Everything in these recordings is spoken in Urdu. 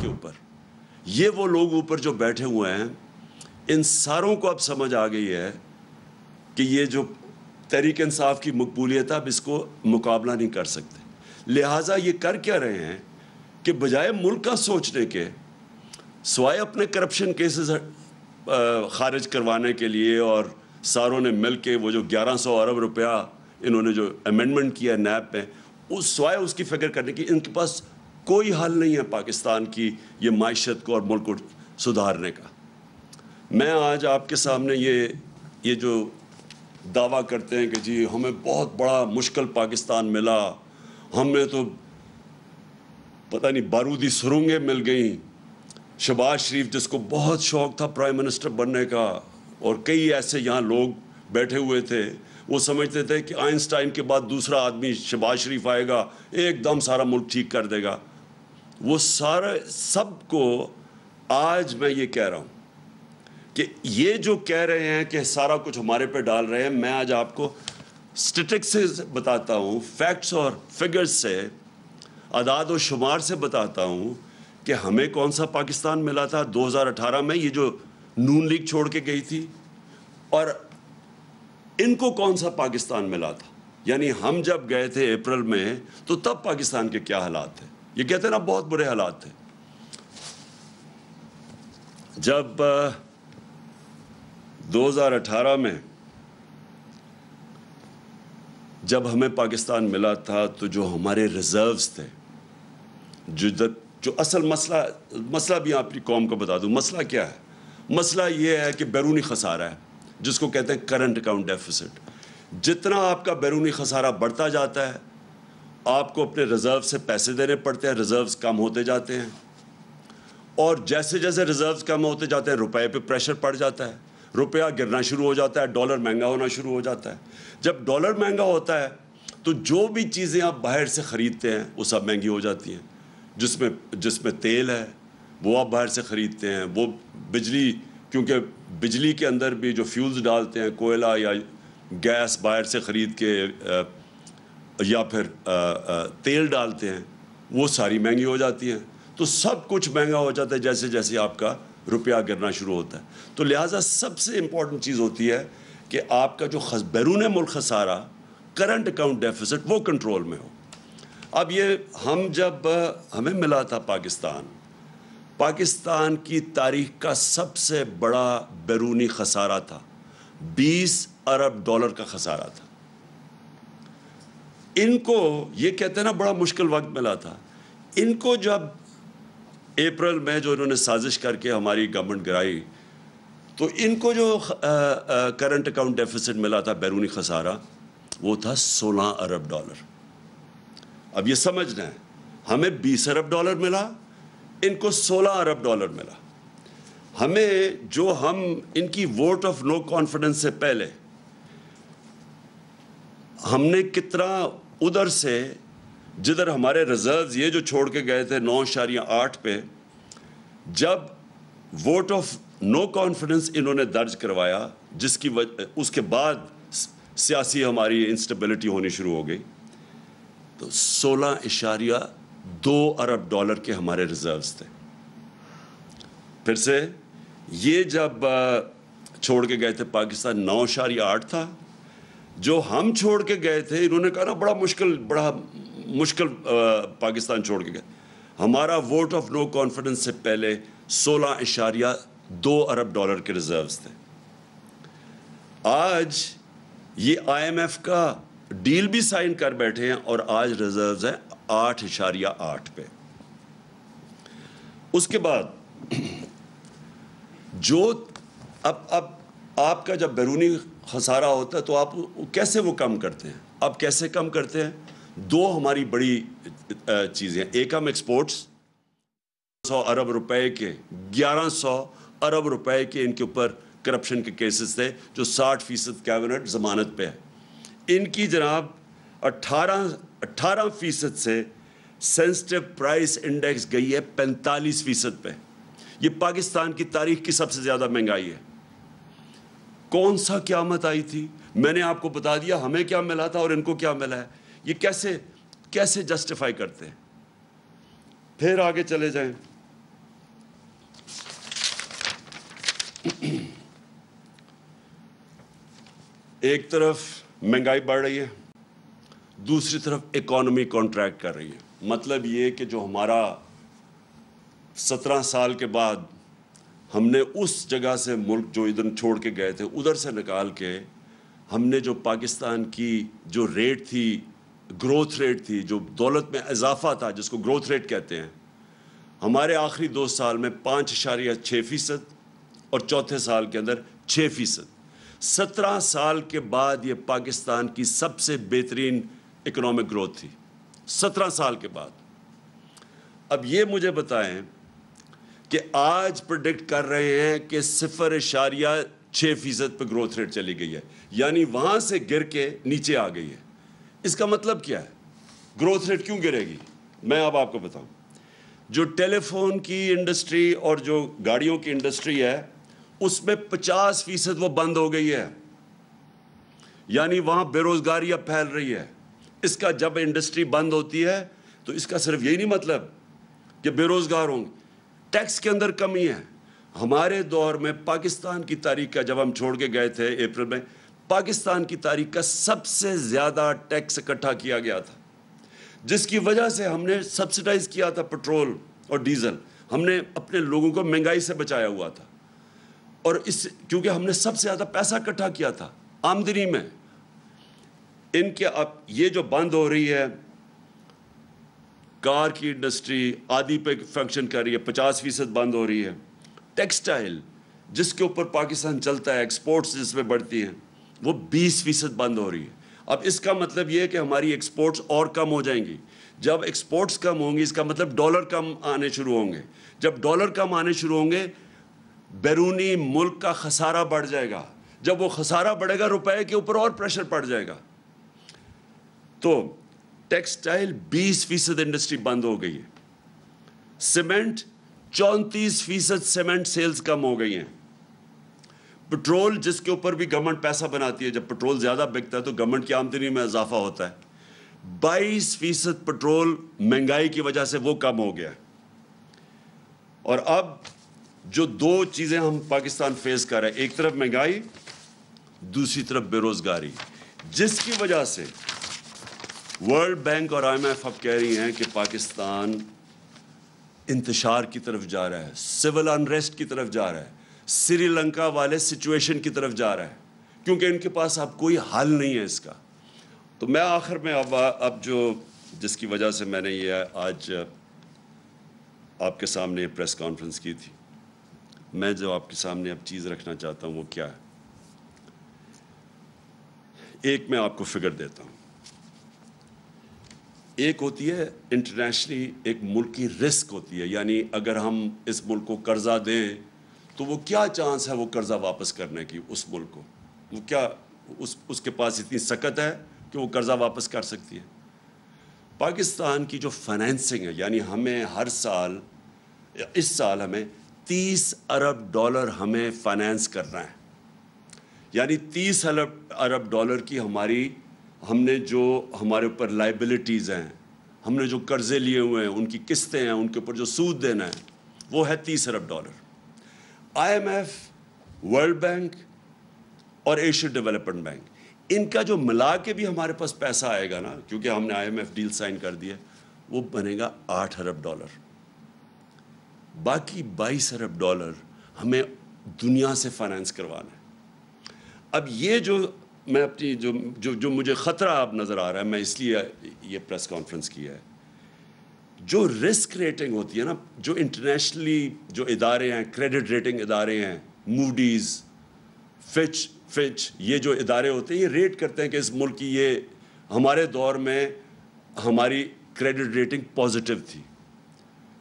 کے اوپر. یہ وہ لوگ اوپر جو بیٹھے ہوئے ہیں, ان ساروں کو اب سمجھ آ گئی ہے کہ یہ جو تحریک انصاف کی مقبولیت ہے اب اس کو مقابلہ نہیں کر سکتے. لہٰذا یہ کر کیا رہے ہیں کہ بجائے ملک کا سوچنے کے, سوائے اپنے کرپشن کیسز خارج کروانے کے لیے, اور ساروں نے مل کے وہ جو 1100 ارب روپیہ انہوں نے جو امینڈمنٹ کیا نیب پہ, اس سوائے اس کی فکر کرنے کی ان کے پاس کوئی حل نہیں ہے پاکستان کی یہ معیشت کو اور ملک کو سدھارنے کا. میں آج آپ کے سامنے یہ جو دعویٰ کرتے ہیں کہ جی ہمیں بہت بڑا مشکل پاکستان ملا, ہمیں تو پتہ نہیں بارودی سرنگیں مل گئیں. شہباز شریف جس کو بہت شوق تھا پرائم منسٹر بننے کا, اور کئی ایسے یہاں لوگ بیٹھے ہوئے تھے, وہ سمجھتے تھے کہ آئنسٹائن کے بعد دوسرا آدمی شہباز شریف آئے گا, ایک دم سارا ملک ٹھیک کر دے گا. وہ سارے سب کو آج میں یہ کہہ رہا ہوں کہ یہ جو کہہ رہے ہیں کہ سارا کچھ ہمارے پہ ڈال رہے ہیں, میں آج آپ کو اسٹیٹکس سے بتاتا ہوں, فیکٹس اور فگرز سے, اعداد و شمار سے بتاتا ہوں کہ ہمیں کون سا پاکستان ملا تھا 2018 میں, یہ جو نون لیگ چھوڑ کے گئی تھی, اور ان کو کون سا پاکستان ملا تھا. یعنی ہم جب گئے تھے اپریل میں تو تب پاکستان کے کیا حالات تھے. یہ کہتے ہیں نا بہت برے حالات تھے. جب 2018 میں جب ہمیں پاکستان ملا تھا تو جو ہمارے ریزروز تھے, جو اصل مسئلہ بھی آپ کی قوم کو بتا دوں, مسئلہ کیا ہے؟ مسئلہ یہ ہے کہ بیرونی خسارہ ہے جس کو کہتے ہیں کرنٹ اکاؤنٹ ڈیفیسٹ. جتنا آپ کا بیرونی خسارہ بڑھتا جاتا ہے آپ کو اپنے ریزرو سے پیسے دینے پڑتے ہیں, ریزروز کم ہوتے جاتے ہیں, اور جیسے جیسے ریزروز کم ہوتے جاتے ہیں روپے پہ پریشر پڑ جاتا ہے, روپیہ گرنا شروع ہو جاتا ہے, ڈالر مہنگا ہونا شروع ہو جاتا ہے. جب ڈالر مہنگا ہوتا ہے تو جو بھی چیزیں آپ باہر سے خریدتے ہیں وہ سب مہنگی ہو جاتی ہیں. جس میں تیل ہے وہ آپ باہر سے خریدتے ہیں, وہ بجلی, کیونکہ بجلی کے اندر بھی جو فیولز ڈالتے ہیں, کوئلہ یا گیس باہر سے خرید کے یا پھر تیل ڈالتے ہیں, وہ ساری مہنگی ہو جاتی ہیں. تو سب کچھ مہنگا ہو جاتا ہے جیسے جیسے آپ کا روپیہ گرنا شروع ہوتا ہے. تو لہٰذا سب سے امپورٹنٹ چیز ہوتی ہے کہ آپ کا جو بیرون ملک خسارہ, کرنٹ اکاؤنٹ ڈیفیسٹ, وہ کنٹرول میں ہو. اب یہ جب ہمیں ملا تھا پاکستان کی تاریخ کا سب سے بڑا بیرونی خسارہ تھا, 20 ارب ڈالر کا خسارہ تھا. ان کو یہ کہتے ہیں نا بڑا مشکل وقت ملا تھا. ان کو جب اپریل میں جو انہوں نے سازش کر کے ہماری گورنمنٹ گرائی, تو ان کو جو کرنٹ اکاؤنٹ ڈیفیسٹ ملا تھا بیرونی خسارہ, وہ تھا 16 ارب ڈالر. اب یہ سمجھنا ہے, ہمیں 20 ارب ڈالر ملا, ان کو 16 ارب ڈالر ملا. ہمیں جو ہم ان کی ووٹ آف نو کانفیڈنس سے پہلے ہم نے کتنا ادھر سے, جدھر ہمارے ریزروز یہ جو چھوڑ کے گئے تھے 9.8 پہ, جب ووٹ آف نو کانفیڈنس انہوں نے درج کروایا, جس کی اس کے بعد سیاسی ہماری انسٹیبلٹی ہونی شروع ہو گئی, تو 16.2 ارب ڈالر کے ہمارے ریزروز تھے. پھر سے یہ جب چھوڑ کے گئے تھے پاکستان 9.8 تھا. جو ہم چھوڑ کے گئے تھے انہوں نے کہا نا بڑا مشکل پاکستان چھوڑ کے گئے, ہمارا ووٹ آف نو کانفیڈنس سے پہلے 16.2 ارب ڈالر کے ریزروز تھے. آج یہ IMF کا ڈیل بھی سائن کر بیٹھے ہیں اور آج ریزروز ہیں 8.8 پہ. اس کے بعد جو اب آپ کا جب بیرونی خسارہ ہوتا ہے تو آپ کیسے وہ کم کرتے ہیں؟ اب کیسے کم کرتے ہیں؟ دو ہماری بڑی چیزیں. ایک ہم ایکسپورٹس 100 ارب روپے کے 1100 ارب روپے کے ان کے اوپر کرپشن کے کیسز تھے جو 60% کیبنٹ ضمانت پہ ہے. ان کی جناب 18% سے سینسٹیو پرائس انڈیکس گئی ہے 45% پہ. یہ پاکستان کی تاریخ کی سب سے زیادہ مہنگائی ہے. کون سا قیامت آئی تھی؟ میں نے آپ کو بتا دیا ہمیں کیا ملا تھا اور ان کو کیا ملا ہے. یہ کیسے جسٹیفائی کرتے ہیں؟ پھر آگے چلے جائیں. ایک طرف مہنگائی بڑھ رہی ہے، دوسری طرف اکانومی کانٹریکٹ کر رہی ہے۔ مطلب یہ کہ جو ہمارا 17 سال کے بعد ہم نے اس جگہ سے ملک جو ادھر چھوڑ کے گئے تھے ادھر سے نکال کے ہم نے جو پاکستان کی جو ریٹ تھی، گروتھ ریٹ تھی، جو دولت میں اضافہ تھا جس کو گروتھ ریٹ کہتے ہیں، ہمارے آخری 2 سال میں 5.6% اور چوتھے سال کے اندر 6%۔ 17 سال کے بعد یہ پاکستان کی سب سے بہترین اکنامک گروتھ تھی، 17 سال کے بعد۔ اب یہ مجھے بتائیں کہ آج پریڈکٹ کر رہے ہیں کہ 0.6% پہ گروتھ ریٹ چلی گئی ہے، یعنی وہاں سے گر کے نیچے آ گئی ہے۔ اس کا مطلب کیا ہے؟ گروتھ ریٹ کیوں گرے گی؟ میں اب آپ کو بتاؤں۔ جو ٹیلی فون کی انڈسٹری اور جو گاڑیوں کی انڈسٹری ہے اس میں 50% وہ بند ہو گئی ہے، یعنی وہاں بے روزگاری اب پھیل رہی ہے۔ اس کا جب انڈسٹری بند ہوتی ہے تو اس کا صرف یہی نہیں مطلب کہ بے روزگار ہوں گے، ٹیکس کے اندر کمی ہے۔ ہمارے دور میں پاکستان کی تاریخ کا، جب ہم چھوڑ کے گئے تھے اپریل میں، پاکستان کی تاریخ کا سب سے زیادہ ٹیکس اکٹھا کیا گیا تھا، جس کی وجہ سے ہم نے سبسڈائز کیا تھا پٹرول اور ڈیزل، ہم نے اپنے لوگوں کو مہنگائی سے بچایا ہوا تھا، اور کیونکہ ہم نے سب سے زیادہ پیسہ اکٹھا کیا تھا آمدنی میں۔ ان کے اب یہ جو بند ہو رہی ہے، کار کی انڈسٹری آدھی پہ فنکشن کر رہی ہے، 50% بند ہو رہی ہے۔ ٹیکسٹائل جس کے اوپر پاکستان چلتا ہے، ایکسپورٹس جس میں بڑھتی ہیں، وہ 20% بند ہو رہی ہے۔ اب اس کا مطلب یہ ہے کہ ہماری ایکسپورٹس اور کم ہو جائیں گی۔ جب ایکسپورٹس کم ہوں گی اس کا مطلب ڈالر کم آنے شروع ہوں گے۔ جب ڈالر کم آنے شروع ہوں گے بیرونی ملک کا خسارہ بڑھ جائے گا۔ جب وہ خسارہ بڑھے گا روپے کے اوپر اور پریشر پڑ جائے گا۔ تو ٹیکسٹائل 20% انڈسٹری بند ہو گئی ہے۔ سیمنٹ 34% سیمنٹ سیلز کم ہو گئی ہیں۔ پٹرول جس کے اوپر بھی گورنمنٹ پیسہ بناتی ہے، جب پٹرول زیادہ بکتا ہے تو گورنمنٹ کی آمدنی میں اضافہ ہوتا ہے۔ 22% پٹرول مہنگائی کی وجہ سے وہ کم ہو گیا ہے۔ اور اب جو 2 چیزیں ہم پاکستان فیس کر رہے ہیں، ایک طرف مہنگائی، دوسری طرف بے روزگاری، جس کی وجہ سے ورلڈ بینک اور IMF اب کہہ رہی ہیں کہ پاکستان انتشار کی طرف جا رہا ہے، سول انریسٹ کی طرف جا رہا ہے، سری لنکا والے سچویشن کی طرف جا رہا ہے، کیونکہ ان کے پاس اب کوئی حل نہیں ہے اس کا۔ تو میں آخر میں اب جو جس کی وجہ سے میں نے یہ آج آپ کے سامنے پریس کانفرنس کی تھی، میں جو آپ کے سامنے اب چیز رکھنا چاہتا ہوں وہ کیا ہے؟ ایک میں آپ کو فگر دیتا ہوں۔ ایک ہوتی ہے انٹرنیشنلی، ایک ملک کی رسک ہوتی ہے، یعنی اگر ہم اس ملک کو قرضہ دیں تو وہ کیا چانس ہے وہ قرضہ واپس کرنے کی، اس ملک کو وہ کیا اس کے پاس اتنی سکت ہے کہ وہ قرضہ واپس کر سکتی ہے۔ پاکستان کی جو فائنینسنگ ہے، یعنی ہمیں ہر سال، اس سال ہمیں $30 ارب ہمیں فائنینس کرنا ہے، یعنی $30 ارب کی ہم نے جو ہمارے اوپر لائبلٹیز ہیں، ہم نے جو قرضے لیے ہوئے ہیں، ان کی قسطیں ہیں، ان کے اوپر جو سود دینا ہے، وہ ہے $30 ارب۔ IMF، ورلڈ بینک اور ایشین ڈیولپمنٹ بینک، ان کا جو ملا کے بھی ہمارے پاس پیسہ آئے گا نا، کیونکہ ہم نے IMF ڈیل سائن کر دی ہے، وہ بنے گا $8 ارب۔ باقی $22 ارب ہمیں دنیا سے فائنینس کروانا ہے۔ اب یہ جو میں اپنی جو مجھے خطرہ اب نظر آ رہا ہے، میں اس لیے یہ پریس کانفرنس کی ہے، جو رسک ریٹنگ ہوتی ہے نا، جو انٹرنیشنلی جو ادارے ہیں، کریڈٹ ریٹنگ ادارے ہیں، موڈیز، فچ، یہ جو ادارے ہوتے ہیں یہ ریٹ کرتے ہیں کہ اس ملک کی، یہ ہمارے دور میں ہماری کریڈٹ ریٹنگ پازیٹیو تھی،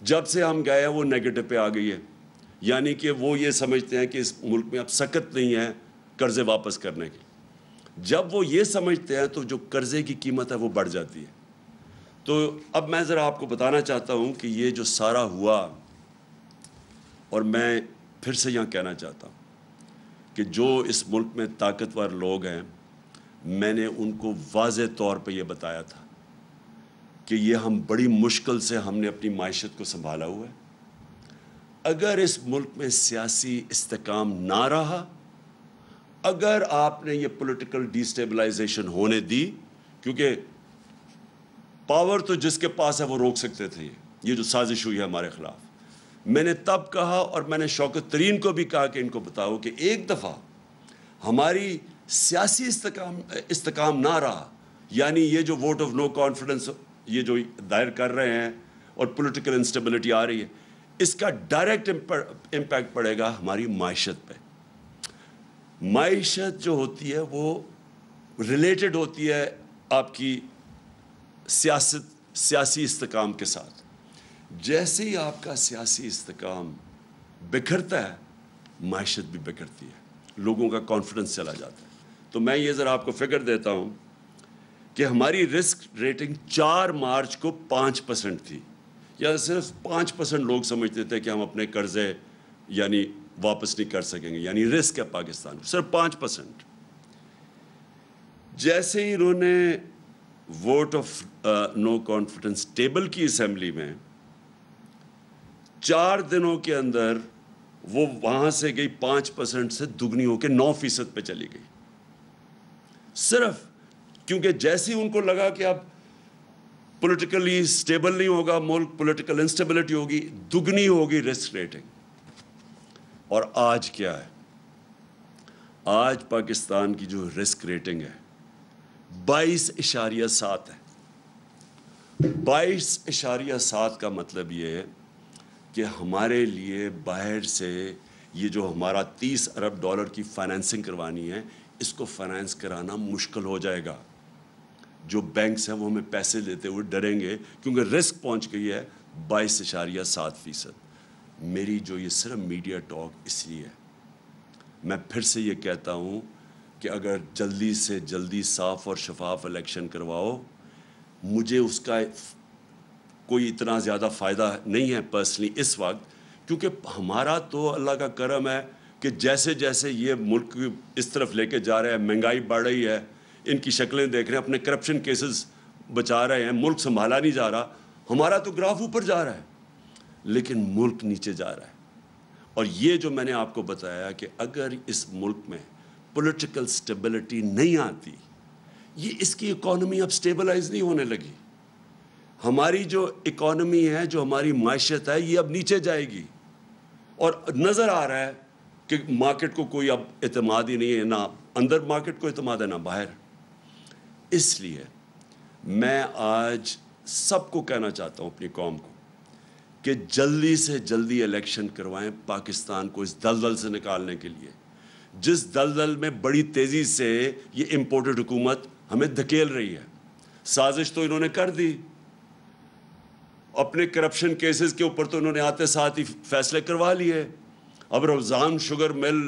جب سے ہم گئے ہیں وہ نیگیٹو پہ آ گئی ہے، یعنی کہ وہ یہ سمجھتے ہیں کہ اس ملک میں اب سکت نہیں ہے قرضے واپس کرنے کی۔ جب وہ یہ سمجھتے ہیں تو جو قرضے کی قیمت ہے وہ بڑھ جاتی ہے۔ تو اب میں ذرا آپ کو بتانا چاہتا ہوں کہ یہ جو سارا ہوا، اور میں پھر سے یہاں کہنا چاہتا ہوں کہ جو اس ملک میں طاقتور لوگ ہیں، میں نے ان کو واضح طور پہ یہ بتایا تھا کہ یہ ہم بڑی مشکل سے ہم نے اپنی معیشت کو سنبھالا ہوا ہے۔ اگر اس ملک میں سیاسی استحکام نہ رہا اگر آپ نے یہ پولیٹیکل ڈیسٹیبلائزیشن ہونے دی، کیونکہ پاور تو جس کے پاس ہے وہ روک سکتے تھے یہ جو سازش ہوئی ہے ہمارے خلاف، میں نے تب کہا اور میں نے شوکت ترین کو بھی کہا کہ ان کو بتاؤ کہ ایک دفعہ ہماری سیاسی استحکام نہ رہا، یعنی یہ جو ووٹ آف نو کانفیڈنس یہ جو دائر کر رہے ہیں اور پولیٹیکل انسٹیبلٹی آ رہی ہے، اس کا ڈائریکٹ امپیکٹ پڑے گا ہماری معیشت پہ۔ معیشت جو ہوتی ہے وہ ریلیٹڈ ہوتی ہے آپ کی سیاسی استحکام کے ساتھ۔ جیسے ہی آپ کا سیاسی استحکام بکھرتا ہے، معیشت بھی بکھرتی ہے، لوگوں کا کانفیڈنس چلا جاتا ہے۔ تو میں یہ ذرا آپ کو فگر دیتا ہوں کہ ہماری رسک ریٹنگ 4 مارچ کو 5% تھی، یا صرف 5% لوگ سمجھتے تھے کہ ہم اپنے قرضے یعنی واپس نہیں کر سکیں گے، یعنی رسک ہے پاکستان کو، صرف 5%۔ جیسے ہی انہوں نے vote of no confidence table کی اسمبلی میں، 4 دنوں کے اندر وہ وہاں سے گئی 5% سے دگنی ہو کے 9% پہ چلی گئی، صرف کیونکہ جیسے ہی ان کو لگا کہ اب پولیٹیکلی سٹیبل نہیں ہوگا ملک، پولیٹیکل انسٹیبلٹی ہوگی، دگنی ہوگی رسک ریٹنگ۔ اور آج کیا ہے؟ آج پاکستان کی جو رسک ریٹنگ ہے 22.7 ہے۔ 22.7 کا مطلب یہ ہے کہ ہمارے لیے باہر سے یہ جو ہمارا 30 ارب ڈالر کی فائنینسنگ کروانی ہے، اس کو فائنینس کرانا مشکل ہو جائے گا۔ جو بینکس ہیں وہ ہمیں پیسے دیتے ہوئے ڈریں گے، کیونکہ رسک پہنچ گئی ہے 22.7%۔ میری جو یہ صرف میڈیا ٹاک اس لیے ہے، میں پھر سے یہ کہتا ہوں کہ اگر جلدی سے جلدی صاف اور شفاف الیکشن کرواؤ، مجھے اس کا کوئی اتنا زیادہ فائدہ نہیں ہے پرسنلی اس وقت، کیونکہ ہمارا تو اللہ کا کرم ہے کہ جیسے جیسے یہ ملک اس طرف لے کے جا رہے ہیں، مہنگائی بڑھ رہی ہے، ان کی شکلیں دیکھ رہے ہیں، اپنے کرپشن کیسز بچا رہے ہیں، ملک سنبھالا نہیں جا رہا، ہمارا تو گراف اوپر جا رہا ہے لیکن ملک نیچے جا رہا ہے۔ اور یہ جو میں نے آپ کو بتایا کہ اگر اس ملک میں پولیٹیکل سٹیبلٹی نہیں آتی، یہ اس کی اکانومی اب سٹیبلائز نہیں ہونے لگی۔ ہماری جو اکانومی ہے، جو ہماری معیشت ہے، یہ اب نیچے جائے گی، اور نظر آ رہا ہے کہ مارکیٹ کو کوئی اب اعتماد ہی نہیں ہے، نہ اندر مارکیٹ کو اعتماد ہے نہ باہر۔ اس لیے میں آج سب کو کہنا چاہتا ہوں، اپنی قوم کو، کہ جلدی سے جلدی الیکشن کروائیں پاکستان کو اس دلدل سے نکالنے کے لیے، جس دلدل میں بڑی تیزی سے یہ امپورٹڈ حکومت ہمیں دھکیل رہی ہے۔ سازش تو انہوں نے کر دی، اپنے کرپشن کیسز کے اوپر تو انہوں نے آتے ساتھ ہی فیصلے کروا لیے۔ اب رمضان شوگر مل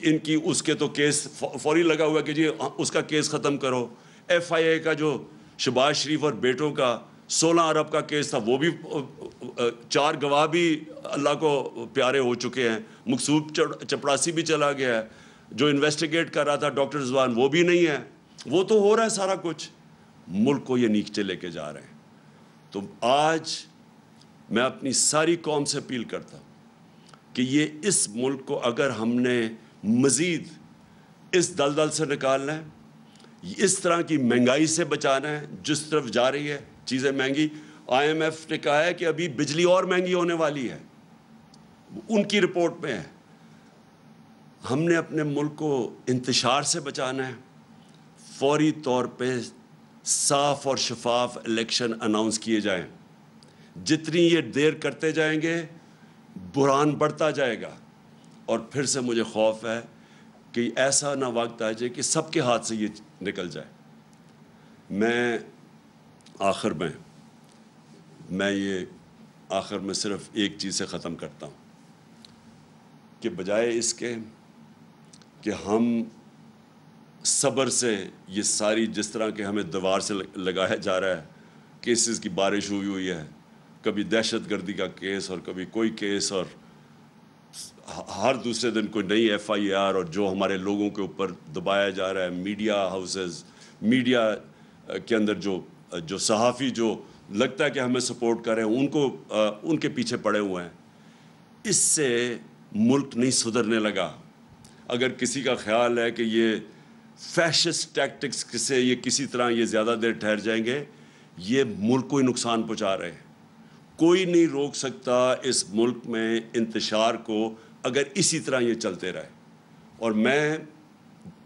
ان کی اس کے تو کیس فوری لگا ہوا کہ جی اس کا کیس ختم کرو۔ ایف آئی اے کا جو شہباز شریف اور بیٹوں کا 16 ارب کا کیس تھا، وہ بھی 4 گواہ بھی اللہ کو پیارے ہو چکے ہیں، مقصود چپڑاسی بھی چلا گیا ہے، جو انویسٹیگیٹ کر رہا تھا ڈاکٹر رضوان وہ بھی نہیں ہے، وہ تو ہو رہا ہے سارا کچھ، ملک کو یہ نیچے لے کے جا رہے ہیں۔ تو آج میں اپنی ساری قوم سے اپیل کرتا ہوں کہ یہ اس ملک کو اگر ہم نے مزید اس دلدل سے نکالنا ہے، اس طرح کی مہنگائی سے بچانا ہے جس طرف جا رہی ہے چیزیں مہنگی، آئی ایم ایف نے کہا ہے کہ ابھی بجلی اور مہنگی ہونے والی ہے، ان کی رپورٹ میں ہے۔ ہم نے اپنے ملک کو انتشار سے بچانا ہے، فوری طور پہ صاف اور شفاف الیکشن اناؤنس کیے جائیں۔ جتنی یہ دیر کرتے جائیں گے بحران بڑھتا جائے گا، اور پھر سے مجھے خوف ہے کہ ایسا نہ وقت آ جائے کہ سب کے ہاتھ سے یہ نکل جائے۔ میں آخر میں صرف ایک چیز سے ختم کرتا ہوں کہ بجائے اس کے کہ ہم صبر سے یہ ساری جس طرح کے ہمیں دیوار سے لگایا جا رہا ہے، کیسز کی بارش ہوئی ہے، کبھی دہشت گردی کا کیس اور کبھی کوئی کیس، اور ہر دوسرے دن کوئی نئی ایف آئی آر، اور جو ہمارے لوگوں کے اوپر دبایا جا رہا ہے، میڈیا ہاؤسز، میڈیا کے اندر جو صحافی جو لگتا ہے کہ ہمیں سپورٹ کر رہے ہیں، ان کے پیچھے پڑے ہوئے ہیں، اس سے ملک نہیں سدھرنے لگا۔ اگر کسی کا خیال ہے کہ یہ فیشسٹ ٹیکٹکس سے یہ کسی طرح یہ زیادہ دیر ٹھہر جائیں گے، یہ ملک کو ہی نقصان پہنچا رہے ہیں۔ کوئی نہیں روک سکتا اس ملک میں انتشار کو اگر اسی طرح یہ چلتے رہے۔ اور میں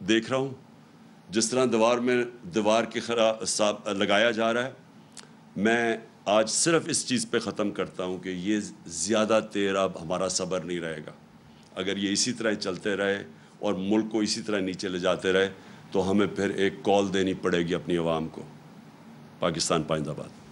دیکھ رہا ہوں جس طرح دیوار کی لگایا جا رہا ہے، میں آج صرف اس چیز پہ ختم کرتا ہوں کہ یہ زیادہ دیر اب ہمارا صبر نہیں رہے گا۔ اگر یہ اسی طرح چلتے رہے اور ملک کو اسی طرح نیچے لے جاتے رہے تو ہمیں پھر ایک کال دینی پڑے گی اپنی عوام کو۔ پاکستان پائندہ باد۔